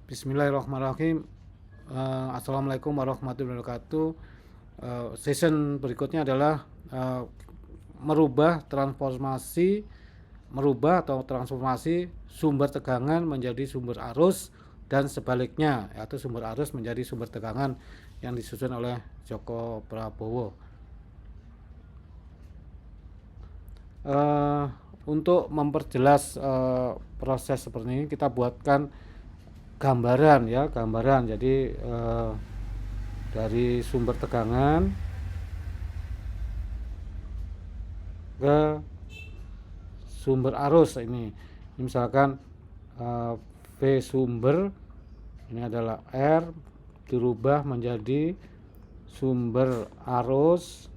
Bismillahirrahmanirrahim. Assalamualaikum warahmatullahi wabarakatuh. Session berikutnya adalah merubah atau transformasi sumber tegangan menjadi sumber arus dan sebaliknya, yaitu sumber arus menjadi sumber tegangan yang disusun oleh Joko Prabowo. Untuk memperjelas proses seperti ini, kita buatkan gambaran ya, jadi dari sumber tegangan ke sumber arus ini misalkan V sumber ini adalah R dirubah menjadi sumber arus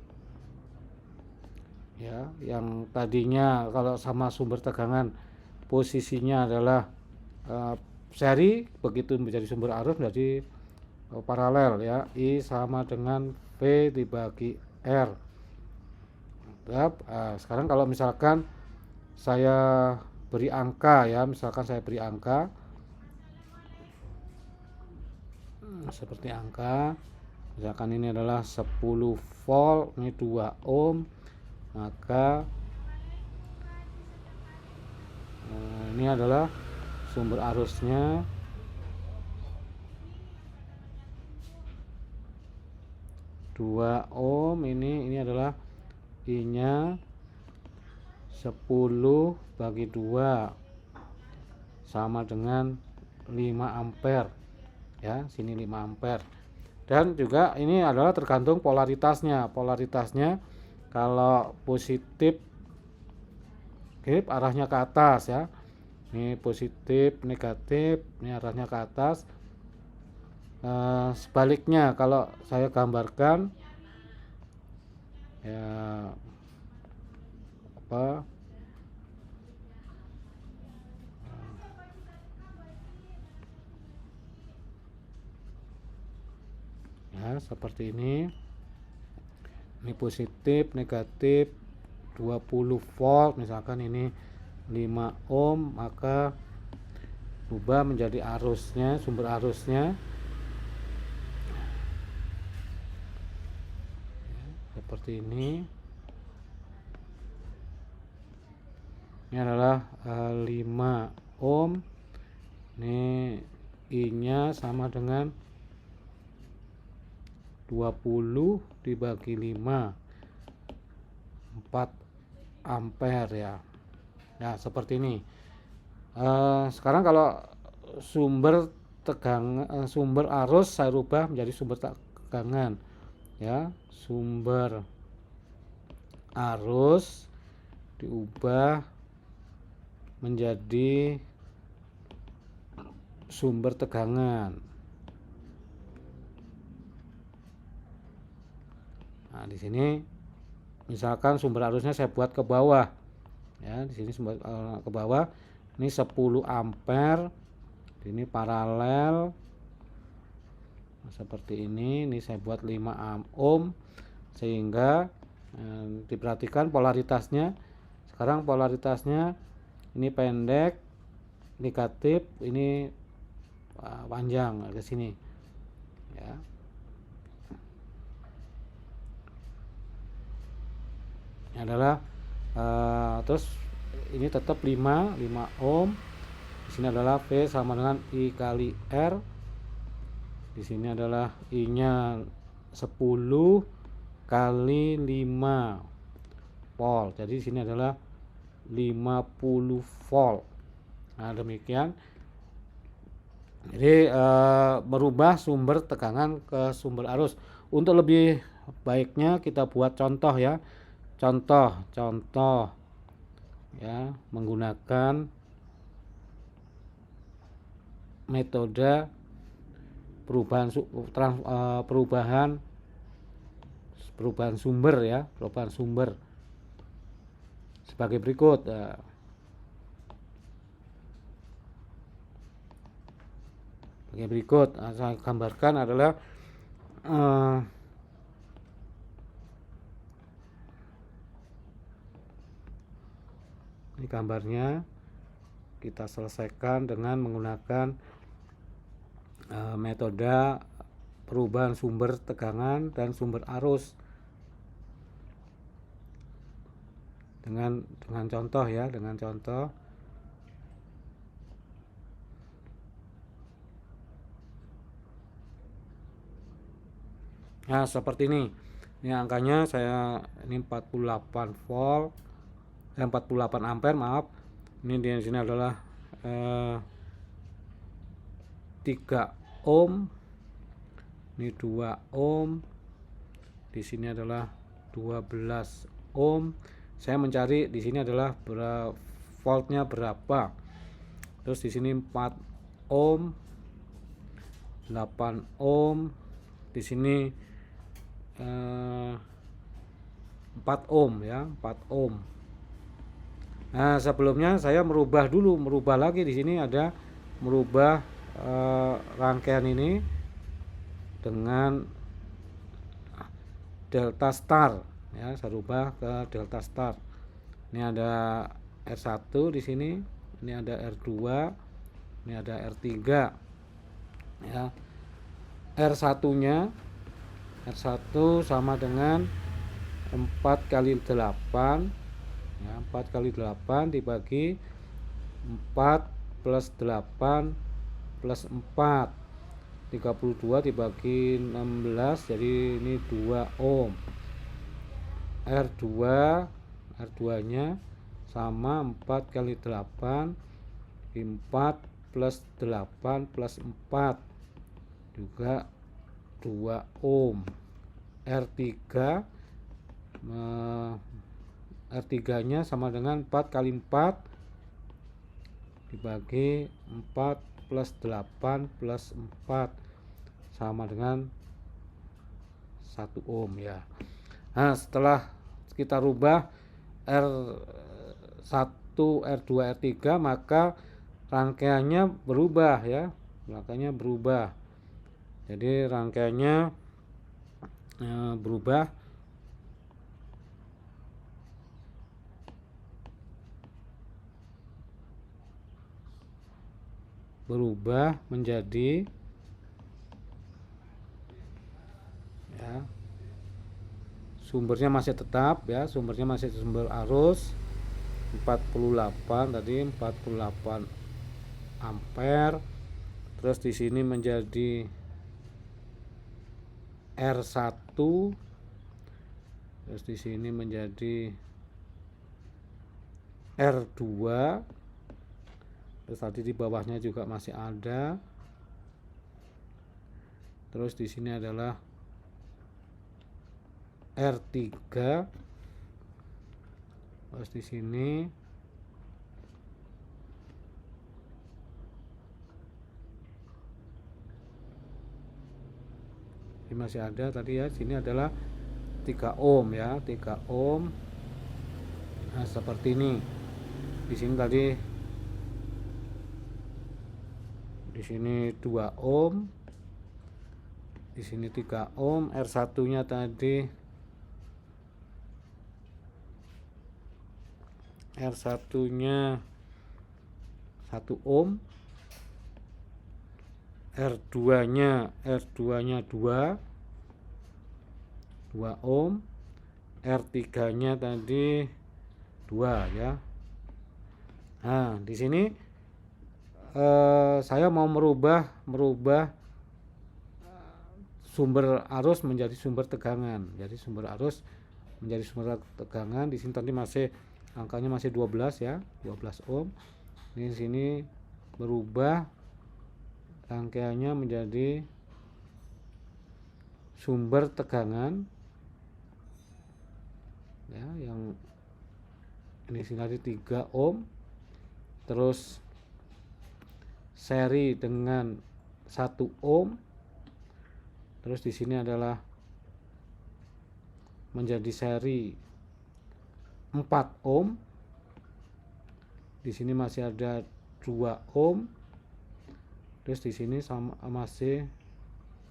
ya, yang tadinya kalau sama sumber tegangan posisinya adalah seri, begitu menjadi sumber arus menjadi paralel ya. I sama dengan V dibagi R. Sekarang kalau misalkan saya beri angka ya, misalkan saya beri angka seperti angka, misalkan ini adalah 10 volt, ini 2 ohm, maka ini adalah sumber arusnya 2 ohm, ini adalah I nya 10 bagi 2 sama dengan 5 ampere ya, sini 5 ampere. Dan juga ini adalah tergantung polaritasnya kalau positif arahnya ke atas ya, ini positif, negatif, ini arahnya ke atas. Sebaliknya kalau saya gambarkan ya seperti ini positif, negatif, 20 volt, misalkan ini 5 ohm, maka berubah menjadi arusnya, sumber arusnya seperti ini. Ini adalah 5 ohm, ini I nya sama dengan 20 dibagi 5, 4 ampere ya. Ya seperti ini. Sekarang kalau sumber arus saya rubah menjadi sumber tegangan ya, sumber arus diubah menjadi sumber tegangan. Nah, di sini misalkan sumber arusnya saya buat ke bawah. Ya, di sini sumber ke bawah. Ini 10 ampere. Ini paralel. Nah, seperti ini. Ini saya buat 5 ohm sehingga diperhatikan polaritasnya. Sekarang polaritasnya ini pendek, negatif, ini panjang ke sini. Ya. Ini adalah terus ini tetap 5 ohm. Di sini adalah V sama dengan I kali R. Di sini adalah I nya 10 kali 5 volt. Jadi di sini adalah 50 volt. Nah, demikian. Jadi merubah sumber tegangan ke sumber arus. Untuk lebih baiknya kita buat contoh ya. Contoh ya, menggunakan metode perubahan sumber ya, perubahan sumber sebagai berikut. Saya gambarkan adalah ini gambarnya, kita selesaikan dengan menggunakan metode perubahan sumber tegangan dan sumber arus dengan contoh ya, dengan contoh. Nah, seperti ini. Ini angkanya ini 48 volt, 48 ampere, maaf. Ini di sini adalah 3 ohm. Ini 2 ohm. Di sini adalah 12 ohm. Saya mencari di sini adalah voltnya berapa. Terus di sini 4 ohm, 8 ohm. Di sini 4 ohm ya, 4 ohm. Nah, sebelumnya saya merubah lagi. Di sini ada merubah rangkaian ini dengan delta star ya, saya rubah ke delta star. Ini ada R1 di sini, ini ada R2, ini ada R3 ya. R1-nya R1 sama dengan 4 kali 8 ya, 4 kali 8 dibagi 4 plus 8 plus 4, 32 dibagi 16, jadi ini 2 ohm. R2 nya sama 4 kali 8, 4 plus 8 plus 4 juga 2 ohm. R3 nya sama dengan 4 kali 4 dibagi 4 plus 8 plus 4 sama dengan 1 ohm ya. Nah, setelah kita rubah R1, R2, R3, maka rangkaiannya berubah ya, rangkaiannya berubah. Jadi rangkaiannya berubah menjadi ya, sumbernya masih tetap ya, sumbernya masih sumber arus 48 tadi, 48 ampere. Terus di sini menjadi R1, terus di sini menjadi R2, terus tadi di bawahnya juga masih ada. Terus di sini adalah R3, terus di sini ini masih ada tadi ya. Sini adalah 3 ohm ya, 3 ohm. Nah, seperti ini. Di sini tadi, di sini 2 ohm, di sini 3 ohm. R1 nya tadi R1 nya 1 ohm, R2 nya 2 ohm, R3 nya tadi 2 ya. Nah, di sini saya mau merubah sumber arus menjadi sumber tegangan. Jadi sumber arus menjadi sumber tegangan. Di sini tadi masih angkanya masih 12 ya, 12 ohm. Di sini berubah rangkaiannya menjadi sumber tegangan ya, yang ini tadi 3 ohm, terus seri dengan 1 ohm, terus di sini adalah menjadi seri 4 ohm, di sini masih ada 2 ohm, terus di sini sama masih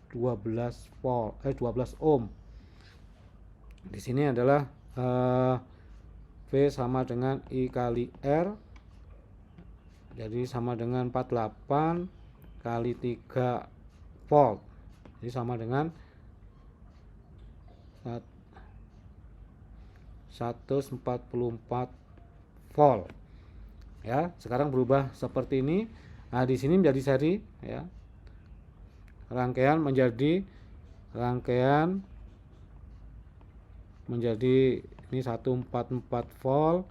12 ohm. Di sini adalah V sama dengan I kali R, jadi sama dengan 48 kali 3 volt. Jadi sama dengan 144 volt. Ya, sekarang berubah seperti ini. Nah, di sini menjadi seri ya. Rangkaian menjadi ini 144 volt.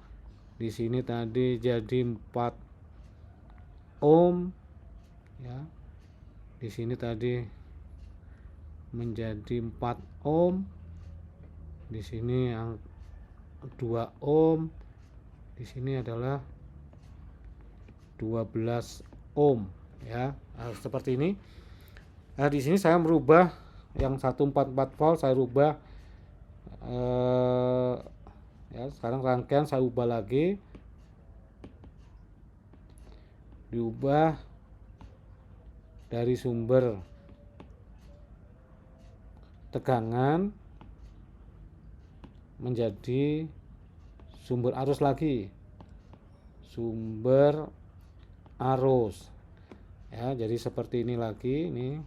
Di sini tadi jadi 4 ohm ya. Di sini tadi menjadi 4 ohm. Di sini yang 2 ohm. Di sini adalah 12 ohm ya. Nah, seperti ini. Nah, di sini saya merubah yang 144 volt saya rubah ya, sekarang rangkaian saya ubah lagi. Diubah dari sumber tegangan menjadi sumber arus lagi. Sumber arus. Ya, jadi seperti ini lagi ini.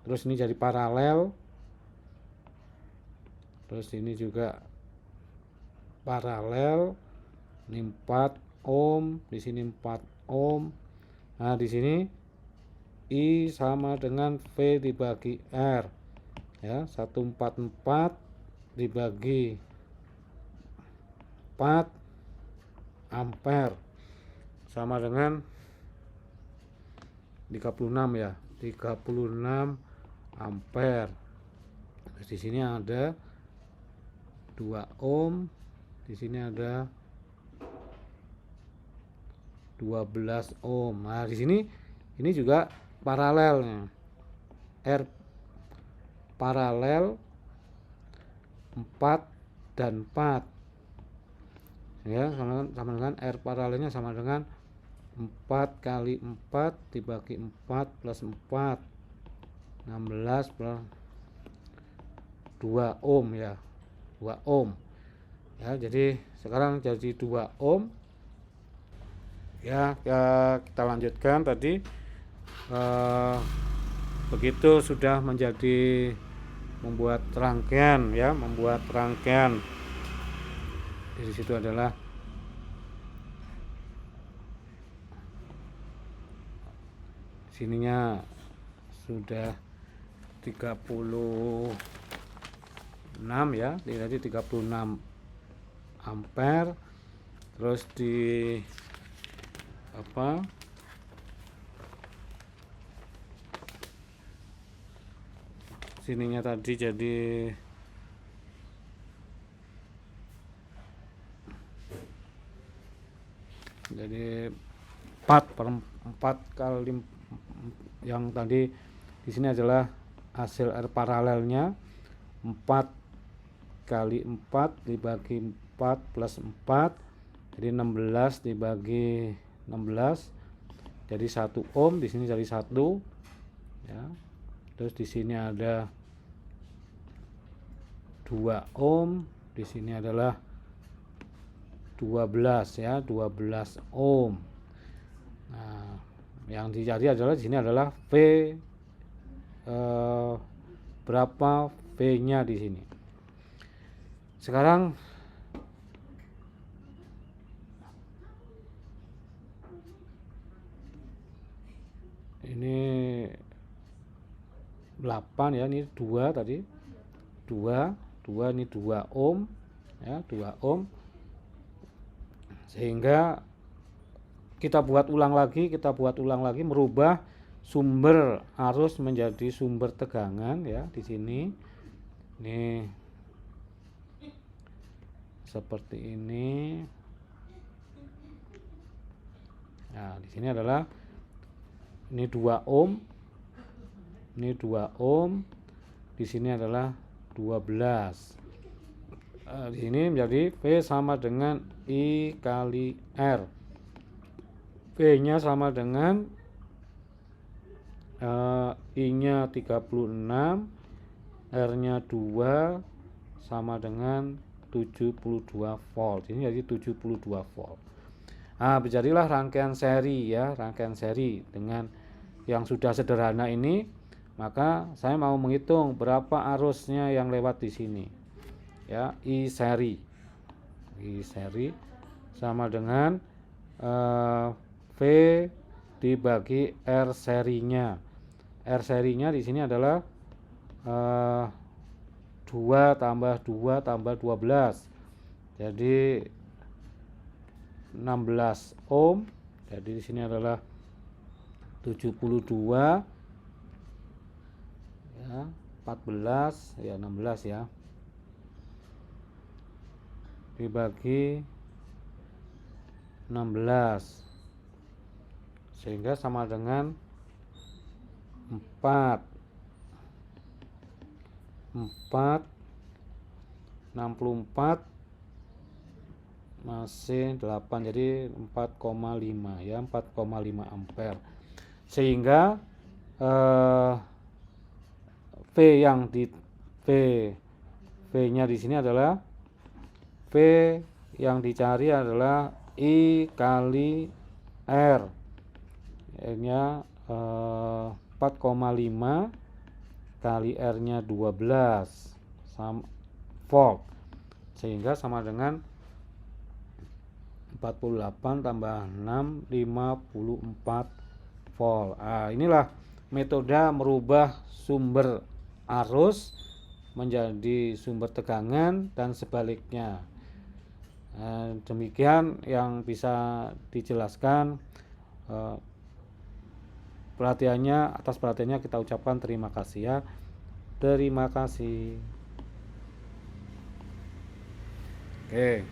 Terus ini jadi paralel. Terus ini juga paralel. Ini 4 ohm, di sini 4 ohm. Nah, di sini I sama dengan V dibagi R. Ya, 144 dibagi 4 ampere sama dengan 36 ya, 36 ampere. Terus di sini ada 2 ohm, di sini ada 12 ohm. Nah, di sini ini juga paralelnya. R paralel 4 dan 4. Ya, sama dengan R paralelnya sama dengan 4 kali 4 dibagi 4 plus 4 16 plus 2 ohm ya, 2 ohm ya. Jadi sekarang jadi 2 ohm ya, kita lanjutkan tadi. Begitu sudah menjadi membuat rangkaian ya, membuat rangkaian. Di situ adalah sininya sudah 36 ya, jadi 36 ampere. Terus di apa, sininya tadi jadi jadi 4 kali yang tadi di sini adalah hasil R paralelnya 4 kali 4 dibagi 4 plus 4 jadi 16 dibagi 16 jadi 1 ohm. Di sini jadi 1 ya. Terus di sini ada 2 ohm, di sini adalah 12 ya, 12 ohm. Nah, yang dicari adalah di sini adalah V, berapa V-nya di sini. Sekarang ini 8 ya, ini 2 tadi. 2 ini 2 ohm ya, 2 ohm. Sehingga kita buat ulang lagi merubah sumber arus menjadi sumber tegangan ya. Di sini ini seperti ini. Nah, di sini adalah ini 2 ohm. Ini 2 ohm. Di sini adalah 12. Di sini menjadi V sama dengan I kali R. V-nya sama dengan I-nya 36, R-nya 2 sama dengan 72 volt. Ini jadi 72 volt. Nah, jadilah rangkaian seri ya, rangkaian seri dengan yang sudah sederhana ini, maka saya mau menghitung berapa arusnya yang lewat di sini. Ya, I seri sama dengan V dibagi R serinya. R serinya di sini adalah 2 tambah 2 tambah 12. Jadi 16 ohm. Jadi di sini adalah 72 ya, 14 ya 16 ya. Dibagi 16 sehingga sama dengan 4 64 masih 8, jadi 4,5 ya, 4,5 ampere. Sehingga V yang di V nya di sini adalah V yang dicari adalah I kali R, nya 4,5 kali R nya 12 volt, sehingga sama dengan 48 tambah 6 54 volt. Inilah metode merubah sumber arus menjadi sumber tegangan dan sebaliknya. Demikian yang bisa dijelaskan. Atas perhatiannya kita ucapkan terima kasih ya. Terima kasih. Oke.